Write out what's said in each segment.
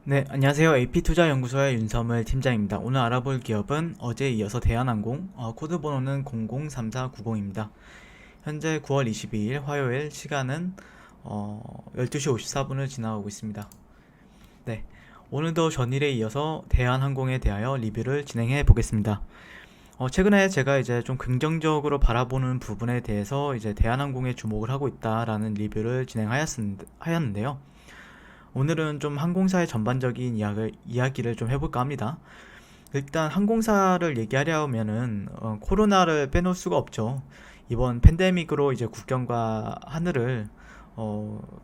네, 안녕하세요. AP투자연구소의 윤섬을 팀장입니다. 오늘 알아볼 기업은 어제에 이어서 대한항공, 코드 번호는 003490입니다. 현재 9월 22일 화요일 시간은 12시 54분을 지나가고 있습니다. 네, 오늘도 전일에 이어서 대한항공에 대하여 리뷰를 진행해 보겠습니다. 최근에 제가 이제 좀 긍정적으로 바라보는 부분에 대해서 이제 대한항공에 주목을 하고 있다라는 리뷰를 진행하였는데요. 오늘은 좀 항공사의 전반적인 이야기를 좀 해볼까 합니다. 일단 항공사를 얘기하려면은 코로나를 빼놓을 수가 없죠. 이번 팬데믹으로 이제 국경과 하늘을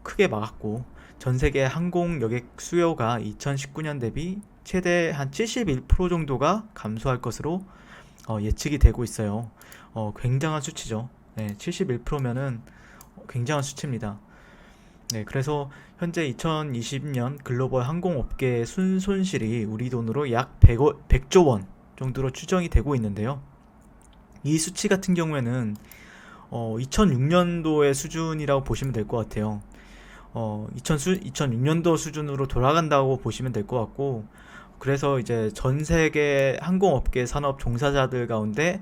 크게 막았고 전 세계 항공 여객 수요가 2019년 대비 최대 한 71% 정도가 감소할 것으로 예측이 되고 있어요. 굉장한 수치죠. 네, 71%면은 굉장한 수치입니다. 네, 그래서 현재 2020년 글로벌 항공업계의 순손실이 우리 돈으로 약 100조 원 정도로 추정이 되고 있는데요. 이 수치 같은 경우에는 2006년도의 수준이라고 보시면 될 것 같아요. 2006년도 수준으로 돌아간다고 보시면 될 것 같고, 그래서 이제 전 세계 항공업계 산업 종사자들 가운데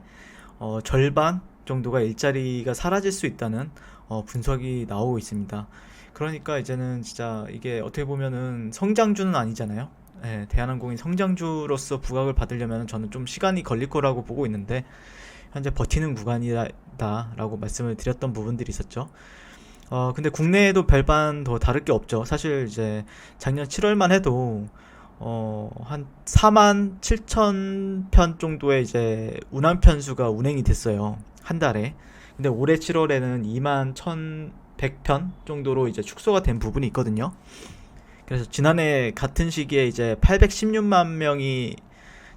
절반 정도가 일자리가 사라질 수 있다는 분석이 나오고 있습니다. 그러니까 이제는 진짜 이게 어떻게 보면은 성장주는 아니잖아요. 예, 대한항공이 성장주로서 부각을 받으려면 저는 좀 시간이 걸릴 거라고 보고 있는데 현재 버티는 구간이다라고 말씀을 드렸던 부분들이 있었죠. 근데 국내에도 별반 더 다를 게 없죠. 사실 이제 작년 7월만 해도 한 4만 7천 편 정도의 이제 운항 편수가 운행이 됐어요. 한 달에. 근데 올해 7월에는 2만 1,100편 정도로 이제 축소가 된 부분이 있거든요. 그래서 지난해 같은 시기에 이제 816만 명이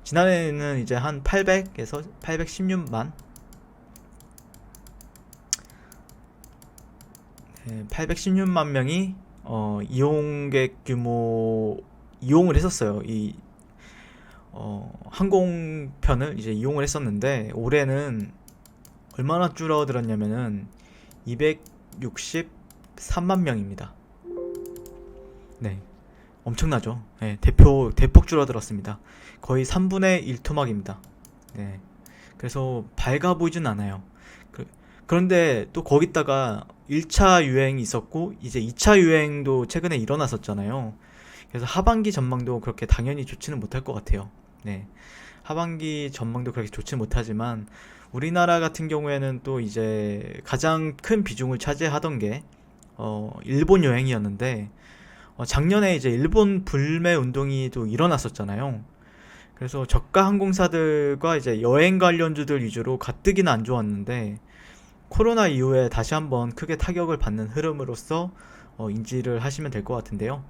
지난해는 이제 한 800에서 816만 816만 명이 이용객 규모 이용을 했었어요. 이 항공편을 이제 이용을 했었는데 올해는 얼마나 줄어들었냐면은 263만 명입니다. 네, 엄청나죠. 네, 대폭 줄어들었습니다. 거의 3분의 1 토막입니다. 네, 그래서 밝아 보이진 않아요. 그런데 또 거기다가 1차 유행이 있었고 이제 2차 유행도 최근에 일어났었잖아요. 그래서 하반기 전망도 그렇게 당연히 좋지는 못할 것 같아요. 네. 하반기 전망도 그렇게 좋지 못하지만 우리나라 같은 경우에는 또 이제 가장 큰 비중을 차지하던 게 일본 여행이었는데 작년에 이제 일본 불매 운동이 또 일어났었잖아요. 그래서 저가 항공사들과 이제 여행 관련주들 위주로 가뜩이나 안 좋았는데 코로나 이후에 다시 한번 크게 타격을 받는 흐름으로서 인지를 하시면 될 것 같은데요.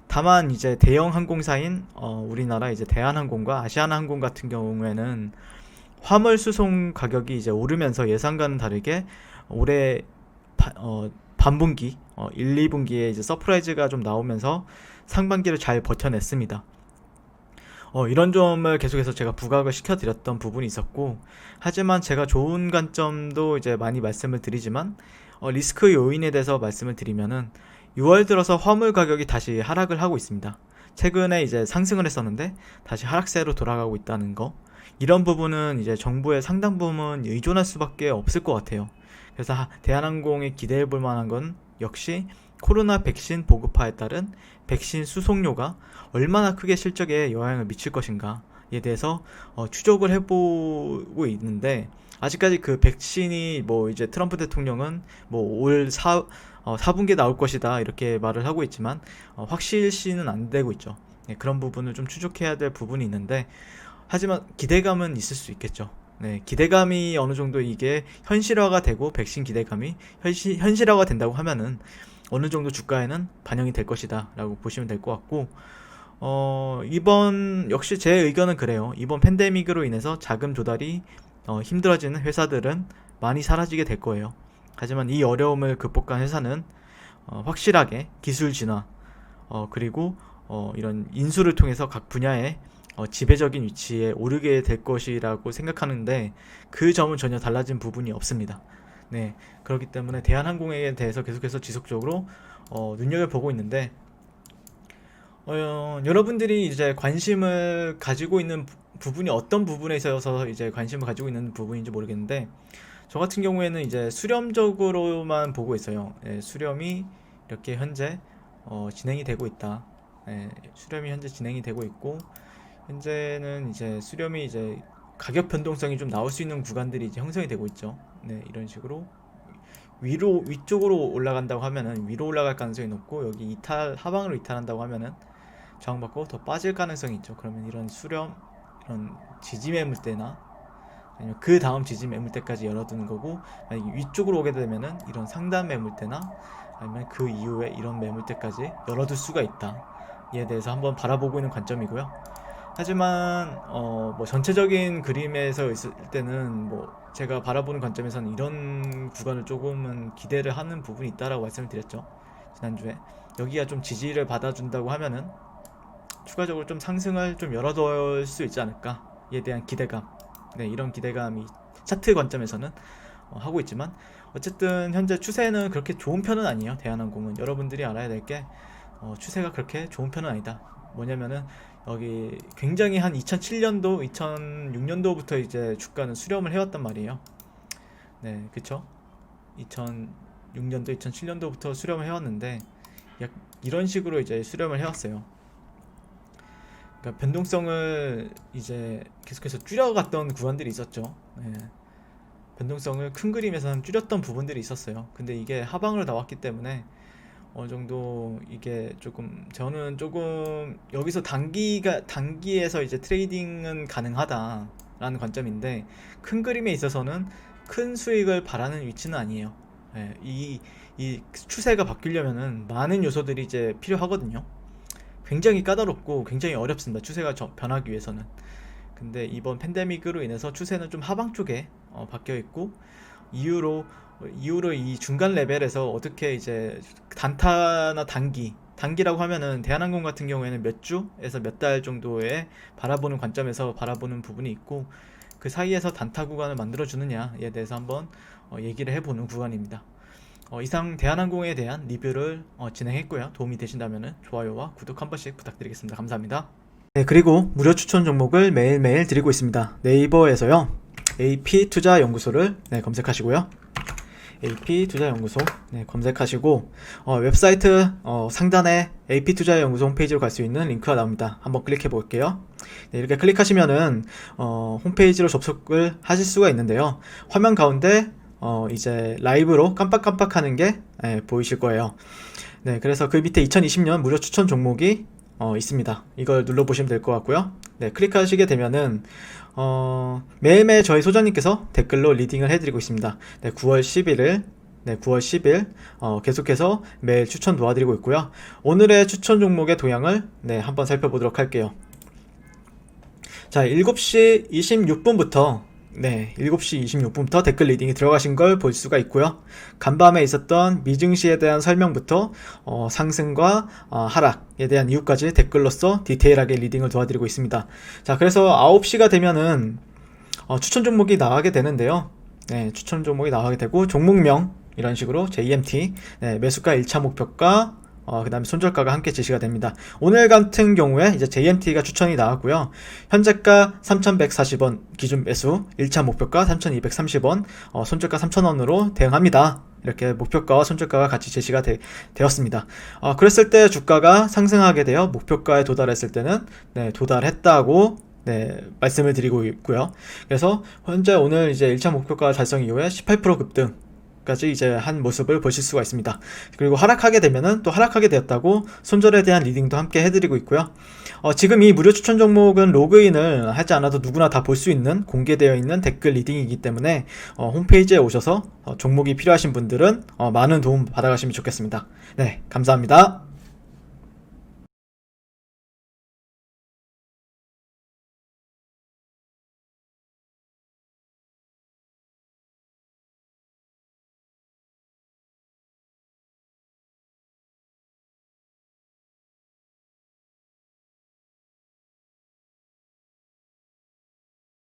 다만 이제 대형 항공사인 우리나라 이제 대한항공과 아시아나항공 같은 경우에는 화물 수송 가격이 이제 오르면서 예상과는 다르게 올해 반분기 1, 2분기에 이제 서프라이즈가 좀 나오면서 상반기를 잘 버텨냈습니다. 이런 점을 계속해서 제가 부각을 시켜드렸던 부분이 있었고, 하지만 제가 좋은 관점도 이제 많이 말씀을 드리지만, 리스크 요인에 대해서 말씀을 드리면은, 6월 들어서 화물 가격이 다시 하락을 하고 있습니다. 최근에 이제 상승을 했었는데, 다시 하락세로 돌아가고 있다는 거. 이런 부분은 이제 정부의 상당 부분 의존할 수밖에 없을 것 같아요. 그래서 대한항공에 기대해 볼 만한 건 역시 코로나 백신 보급화에 따른 백신 수송료가 얼마나 크게 실적에 영향을 미칠 것인가에 대해서 추적을 해보고 있는데 아직까지 그 백신이 뭐 이제 트럼프 대통령은 뭐올 4분기에 나올 것이다 이렇게 말을 하고 있지만 확실시는 안 되고 있죠. 네, 그런 부분을 좀 추적해야 될 부분이 있는데 하지만 기대감은 있을 수 있겠죠. 네, 기대감이 어느 정도 이게 현실화가 되고 백신 기대감이 현실화가 된다고 하면은 어느 정도 주가에는 반영이 될 것이다 라고 보시면 될 것 같고 이번 역시 제 의견은 그래요. 이번 팬데믹으로 인해서 자금 조달이 힘들어지는 회사들은 많이 사라지게 될 거예요. 하지만 이 어려움을 극복한 회사는 확실하게 기술 진화 그리고 이런 인수를 통해서 각 분야에 지배적인 위치에 오르게 될 것이라고 생각하는데 그 점은 전혀 달라진 부분이 없습니다. 네, 그렇기 때문에 대한항공에 대해서 계속해서 지속적으로 눈여겨보고 있는데 여러분들이 이제 관심을 가지고 있는 부분이 어떤 부분에 있어서 이제 관심을 가지고 있는 부분인지 모르겠는데, 저 같은 경우에는 이제 수렴적으로만 보고 있어요. 예, 수렴이 이렇게 현재 진행이 되고 있다. 예, 수렴이 현재 진행이 되고 있고, 현재는 이제 수렴이 이제 가격 변동성이 좀 나올 수 있는 구간들이 이제 형성이 되고 있죠. 네, 이런 식으로 위쪽으로 올라간다고 하면은 위로 올라갈 가능성이 높고, 여기 하방으로 이탈한다고 하면은 저항받고 더 빠질 가능성이 있죠. 그러면 이런 수렴, 이런 지지 매물대나 아니면 그 다음 지지 매물대까지 열어두는 거고, 만약에 위쪽으로 오게 되면은 이런 상단 매물대나 아니면 그 이후에 이런 매물대까지 열어둘 수가 있다. 이에 대해서 한번 바라보고 있는 관점이고요. 하지만 뭐 전체적인 그림에서 있을 때는 뭐 제가 바라보는 관점에서는 이런 구간을 조금은 기대를 하는 부분이 있다라고 말씀을 드렸죠, 지난주에. 여기가 좀 지지를 받아준다고 하면은 추가적으로 좀 상승을 좀 열어둘 수 있지 않을까, 이에 대한 기대감. 네, 이런 기대감이 차트 관점에서는 하고 있지만, 어쨌든 현재 추세는 그렇게 좋은 편은 아니에요. 대한항공은 여러분들이 알아야 될 게, 추세가 그렇게 좋은 편은 아니다. 뭐냐면은 여기 굉장히 한 2007년도, 2006년도부터 이제 주가는 수렴을 해왔단 말이에요. 네, 그쵸? 2006년도, 2007년도부터 수렴을 해왔는데, 약 이런 식으로 이제 수렴을 해왔어요. 그러니까 변동성을 이제 계속해서 줄여갔던 구간들이 있었죠. 네. 변동성을 큰 그림에서는 줄였던 부분들이 있었어요. 근데 이게 하방으로 나왔기 때문에 어느 정도 이게 조금, 저는 조금 여기서 단기에서 이제 트레이딩은 가능하다라는 관점인데, 큰 그림에 있어서는 큰 수익을 바라는 위치는 아니에요. 예, 이 추세가 바뀌려면은 많은 요소들이 이제 필요하거든요. 굉장히 까다롭고 굉장히 어렵습니다, 추세가 변하기 위해서는. 근데 이번 팬데믹으로 인해서 추세는 좀 하방 쪽에 바뀌어 있고, 이후로 이 중간 레벨에서 어떻게 이제 단타나 단기라고 하면은 대한항공 같은 경우에는 몇 주에서 몇 달 정도의 바라보는 관점에서 바라보는 부분이 있고, 그 사이에서 단타 구간을 만들어 주느냐에 대해서 한번 얘기를 해보는 구간입니다. 이상 대한항공에 대한 리뷰를 진행했고요. 도움이 되신다면 좋아요와 구독 한 번씩 부탁드리겠습니다. 감사합니다. 네, 그리고 무료 추천 종목을 매일매일 드리고 있습니다. 네이버에서요, AP투자연구소를 검색하시고요. AP투자연구소 검색하시고, 웹사이트 상단에 AP투자연구소 홈페이지로 갈 수 있는 링크가 나옵니다. 한번 클릭해 볼게요. 네, 이렇게 클릭하시면은 홈페이지로 접속을 하실 수가 있는데요. 화면 가운데 이제 라이브로 깜빡깜빡 하는 게 보이실 거예요. 네, 그래서 그 밑에 2020년 무료 추천 종목이 있습니다. 이걸 눌러보시면 될 것 같고요. 네, 클릭하시게 되면은 매일매일 저희 소장님께서 댓글로 리딩을 해드리고 있습니다. 네, 9월 10일 계속해서 매일 추천 도와드리고 있고요. 오늘의 추천 종목의 동향을 한번 살펴보도록 할게요. 자, 7시 26분부터 7시 26분부터 댓글 리딩이 들어가신 걸 볼 수가 있고요. 간밤에 있었던 미증시에 대한 설명부터 상승과 하락에 대한 이유까지 댓글로서 디테일하게 리딩을 도와드리고 있습니다. 자, 그래서 9시가 되면은 추천 종목이 나가게 되는데요. 네, 추천 종목이 나가게 되고, 종목명 이런 식으로 JMT, 매수가 1차 목표가 그 다음에 손절가가 함께 제시가 됩니다. 오늘 같은 경우에 이제 JMT가 추천이 나왔고요. 현재가 3,140원 기준 매수, 1차 목표가 3,230원, 손절가 3,000원으로 대응합니다. 이렇게 목표가와 손절가가 같이 제시가 되었습니다. 그랬을 때 주가가 상승하게 되어 목표가에 도달했을 때는 도달했다고 말씀을 드리고 있고요. 그래서 현재 오늘 이제 1차 목표가 달성 이후에 18% 급등 까지 이제 한 모습을 보실 수가 있습니다. 그리고 하락하게 되면은 또 하락하게 되었다고 손절에 대한 리딩도 함께 해드리고 있고요. 지금 이 무료 추천 종목은 로그인을 하지 않아도 누구나 다 볼 수 있는 공개되어 있는 댓글 리딩이기 때문에 홈페이지에 오셔서 종목이 필요하신 분들은 많은 도움 받아가시면 좋겠습니다. 네, 감사합니다.